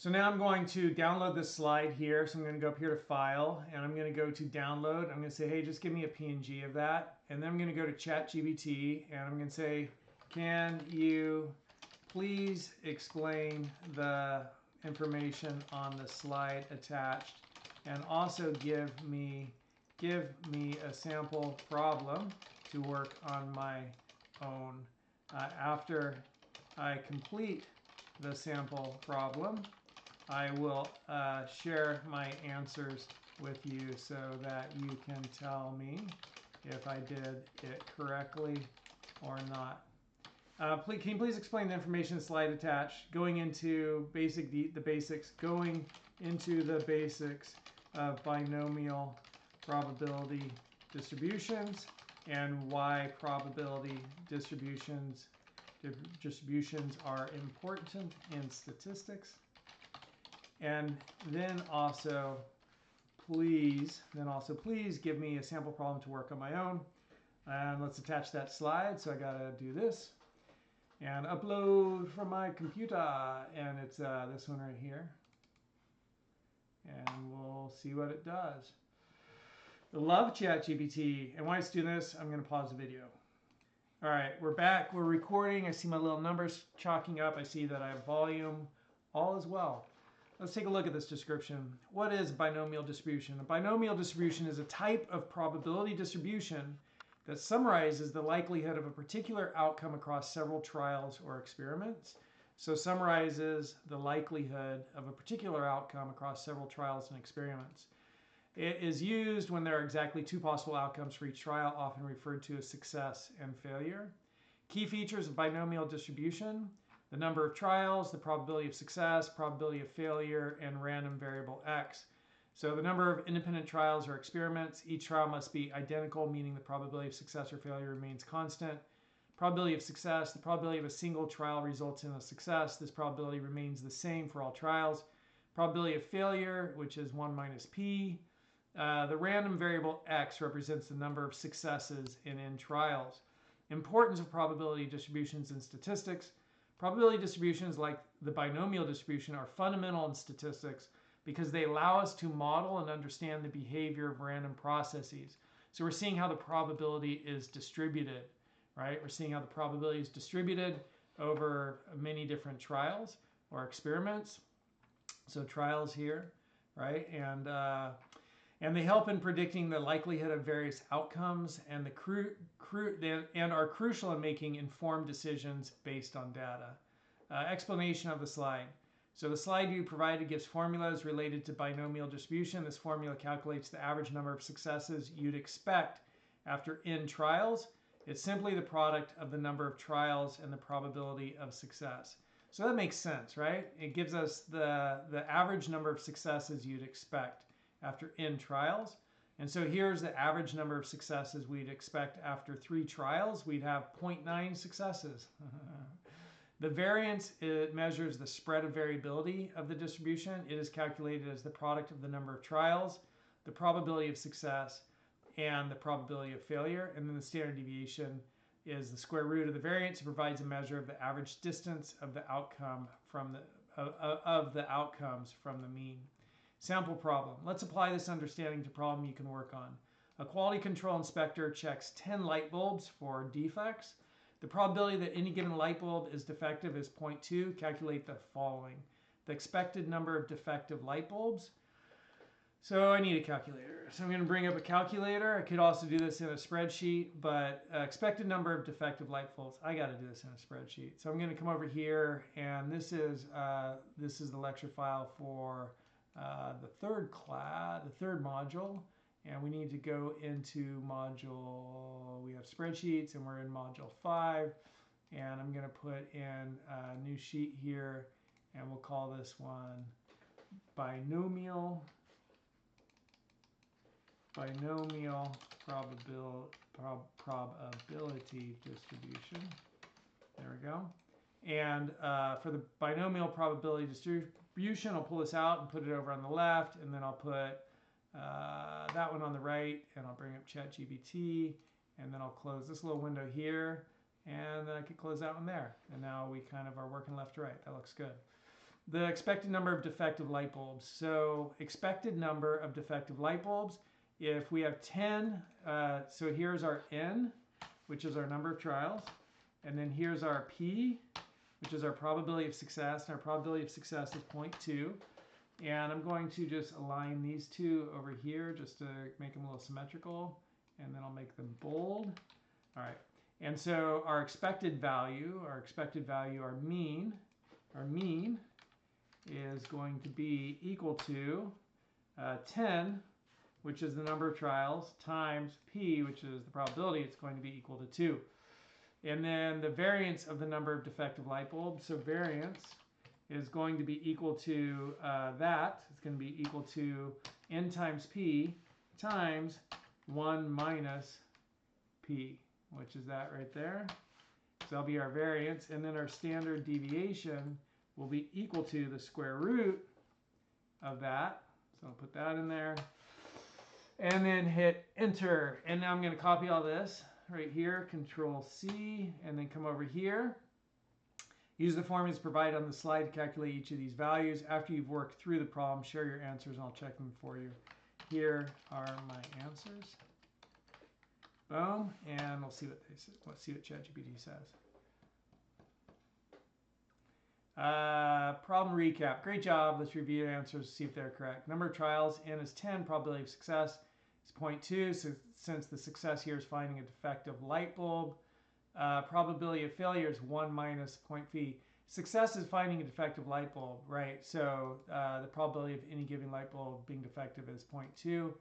So now I'm going to download this slide here. So I'm going to go up here to File, and I'm going to go to Download. I'm going to say, hey, just give me a PNG of that. And then I'm going to go to ChatGPT, and I'm going to say, can you please explain the information on the slide attached, and also give me a sample problem to work on my own. After I complete the sample problem, I will share my answers with you so that you can tell me if I did it correctly or not. Can you please explain the information slide attached, going into the basics, going into the basics of binomial probability distributions and why probability distributions are important in statistics. And then also please give me a sample problem to work on my own. And let's attach that slide. So I gotta do this and upload from my computer, and it's this one right here, and we'll see what it does. I love ChatGPT, and while it's doing this, I'm going to pause the video. All right, we're back. We're recording. I see my little numbers chalking up. I see that I have volume. All is well. Let's take a look at this description. What is a binomial distribution? A binomial distribution is a type of probability distribution that summarizes the likelihood of a particular outcome across several trials or experiments. So summarizes the likelihood of a particular outcome across several trials and experiments. It is used when there are exactly two possible outcomes for each trial, often referred to as success and failure. Key features of binomial distribution: the number of trials, the probability of success, probability of failure, and random variable x. So the number of independent trials or experiments, each trial must be identical, meaning the probability of success or failure remains constant. Probability of success, the probability of a single trial results in a success. This probability remains the same for all trials. Probability of failure, which is 1 minus p. The random variable x represents the number of successes in n trials. Importance of probability distributions in statistics. Probability distributions, like the binomial distribution, are fundamental in statistics because they allow us to model and understand the behavior of random processes. So we're seeing how the probability is distributed, right? We're seeing how the probability is distributed over many different trials or experiments. So trials here, right? And they help in predicting the likelihood of various outcomes and are crucial in making informed decisions based on data. Explanation of the slide. So the slide view provided gives formulas related to binomial distribution. This formula calculates the average number of successes you'd expect after n trials. It's simply the product of the number of trials and the probability of success. So that makes sense, right? It gives us the average number of successes you'd expect after n trials. And so here's the average number of successes we'd expect after 3 trials. We'd have 0.9 successes. The variance, it measures the spread of variability of the distribution. It is calculated as the product of the number of trials, the probability of success, and the probability of failure. And then the standard deviation is the square root of the variance. It provides a measure of the average distance of the outcome from the outcomes from the mean. Sample problem. Let's apply this understanding to a problem you can work on. A quality control inspector checks 10 light bulbs for defects. The probability that any given light bulb is defective is 0.2. Calculate the following. The expected number of defective light bulbs. So I need a calculator. So I'm going to bring up a calculator. I could also do this in a spreadsheet, but expected number of defective light bulbs. I got to do this in a spreadsheet. So I'm going to come over here, and this is the lecture file for the third module. And we need to go into module, we have spreadsheets, and we're in module 5. And I'm going to put in a new sheet here, and we'll call this one binomial probability distribution. There we go. And for the binomial probability distribution, I'll pull this out and put it over on the left, and then I'll put that one on the right, and I'll bring up ChatGPT, and then I'll close this little window here, and then I could close that one there. And now we kind of are working left to right. That looks good. the expected number of defective light bulbs. So expected number of defective light bulbs, if we have 10, so here's our N, which is our number of trials. And then here's our P, which is our probability of success. And our probability of success is 0.2. And I'm going to just align these two over here just to make them a little symmetrical. And then I'll make them bold. All right. And so our expected value, our mean is going to be equal to 10, which is the number of trials, times P, which is the probability. It's going to be equal to 2. And then the variance of the number of defective light bulbs. So variance is going to be equal to that. It's going to be equal to N times P times 1 minus P, which is that right there. So that'll be our variance. And then our standard deviation will be equal to the square root of that. So I'll put that in there. And then hit enter. And now I'm going to copy all this right here, Control C, and then come over here. Use the formulas provided on the slide to calculate each of these values. After you've worked through the problem, share your answers and I'll check them for you. Here are my answers. Boom, and we'll see what they say. Let's see what ChatGPT says. Problem recap. Great job. Let's review the answers, see if they're correct. Number of trials, N is 10. Probability of success is 0.2. So since the success here is finding a defective light bulb, probability of failure is 1 minus 0.p. Success is finding a defective light bulb, right? So the probability of any given light bulb being defective is 0.2.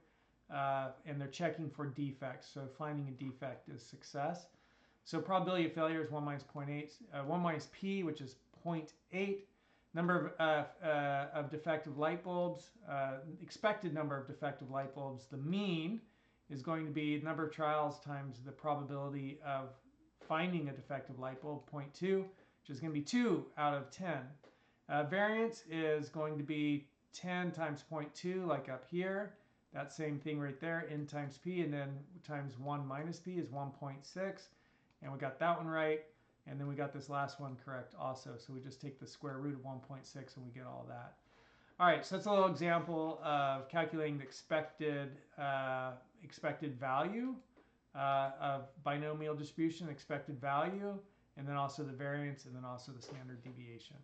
And they're checking for defects. So finding a defect is success. So probability of failure is 1 minus 0.8, 1 minus p, which is 0.8. Number of defective light bulbs, expected number of defective light bulbs, the mean is going to be the number of trials times the probability of finding a defective light bulb, 0.2, which is going to be 2 out of 10. Variance is going to be 10 times 0.2, like up here. That same thing right there, N times P, and then times 1 minus P is 1.6. And we got that one right. And then we got this last one correct also. So we just take the square root of 1.6 and we get all that. All right, so that's a little example of calculating the expected value of binomial distribution, expected value, and then also the variance, and then also the standard deviation.